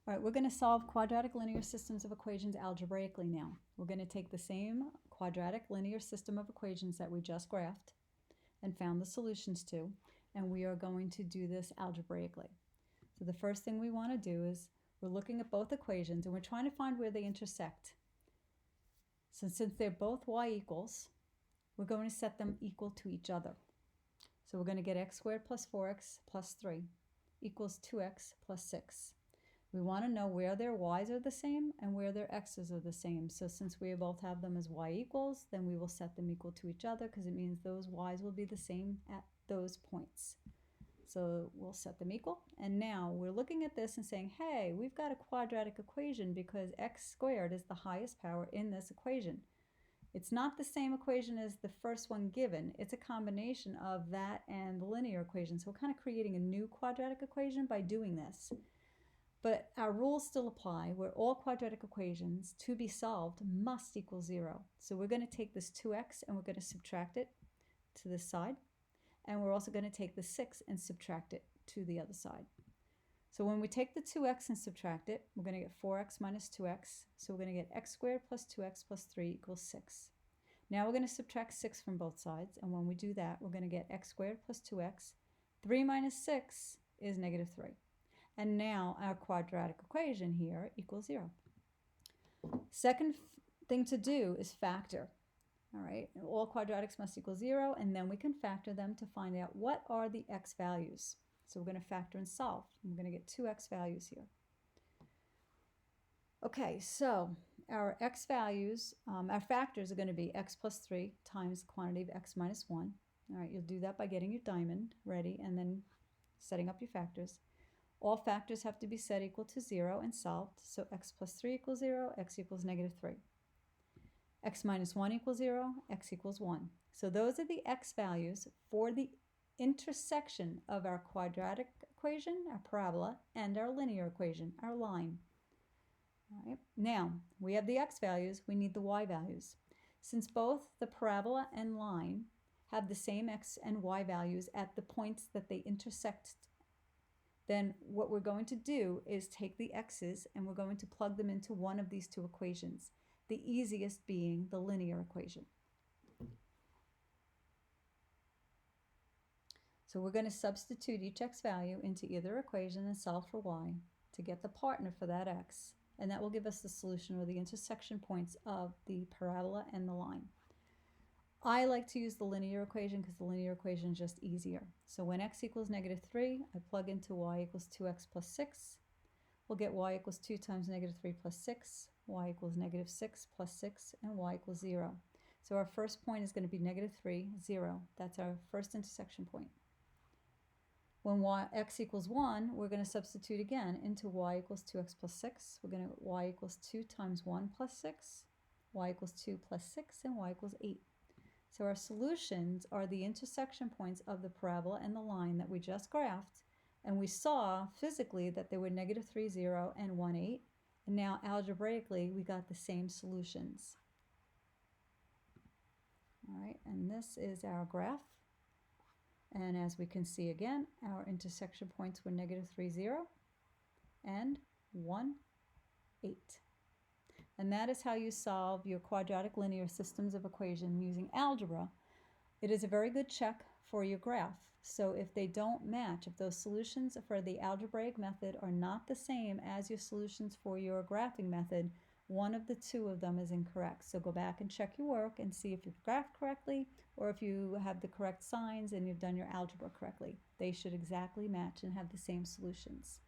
All right, we're going to solve quadratic linear systems of equations algebraically now. We're going to take the same quadratic linear system of equations that we just graphed and found the solutions to, and we are going to do this algebraically. So the first thing we want to do is we're looking at both equations and we're trying to find where they intersect. So since they're both y equals, we're going to set them equal to each other. So we're going to get x squared plus 4x plus 3 equals 2x plus 6. We want to know where their y's are the same and where their x's are the same. So since we both have them as y equals, then we will set them equal to each other because it means those y's will be the same at those points. So we'll set them equal. And now we're looking at this and saying, hey, we've got a quadratic equation because x squared is the highest power in this equation. It's not the same equation as the first one given. It's a combination of that and the linear equation. So we're kind of creating a new quadratic equation by doing this. But our rules still apply where all quadratic equations to be solved must equal 0. So we're going to take this 2x and we're going to subtract it to this side. And we're also going to take the 6 and subtract it to the other side. So when we take the 2x and subtract it, we're going to get 4x minus 2x. So we're going to get x squared plus 2x plus 3 equals 6. Now we're going to subtract 6 from both sides. And when we do that, we're going to get x squared plus 2x. 3 minus 6 is negative 3. And now our quadratic equation here equals 0. Second thing to do is factor. All right, all quadratics must equal 0, and then we can factor them to find out what are the x values. So we're going to factor and solve. We're going to get 2x values here. Okay, so our x values, our factors are going to be x plus 3 times the quantity of x minus 1. All right, you'll do that by getting your diamond ready and then setting up your factors. All factors have to be set equal to 0 and solved. So x plus 3 equals 0, x equals negative 3. X minus 1 equals 0, x equals 1. So those are the x values for the intersection of our quadratic equation, our parabola, and our linear equation, our line. All right. Now, we have the x values, we need the y values. Since both the parabola and line have the same x and y values at the points that they intersect, then what we're going to do is take the x's and we're going to plug them into one of these two equations, the easiest being the linear equation. So we're going to substitute each x value into either equation and solve for y to get the partner for that x, and that will give us the solution or the intersection points of the parabola and the line. I like to use the linear equation because the linear equation is just easier. So when x equals negative 3, I plug into y equals 2x plus 6. We'll get y equals 2 times negative 3 plus 6, y equals negative 6 plus 6, and y equals 0. So our first point is going to be negative 3, 0. That's our first intersection point. When x equals 1, we're going to substitute again into y equals 2x plus 6. We're going to get y equals 2 times 1 plus 6, y equals 2 plus 6, and y equals 8. So our solutions are the intersection points of the parabola and the line that we just graphed, and we saw physically that they were negative 3, 0, and 1, 8, and now algebraically we got the same solutions. All right, and this is our graph, and as we can see again, our intersection points were negative 3, 0, and 1, 8. And that is how you solve your quadratic linear systems of equation using algebra. It is a very good check for your graph. So if they don't match, if those solutions for the algebraic method are not the same as your solutions for your graphing method, one of the two of them is incorrect. So go back and check your work and see if you've graphed correctly or if you have the correct signs and you've done your algebra correctly. They should exactly match and have the same solutions.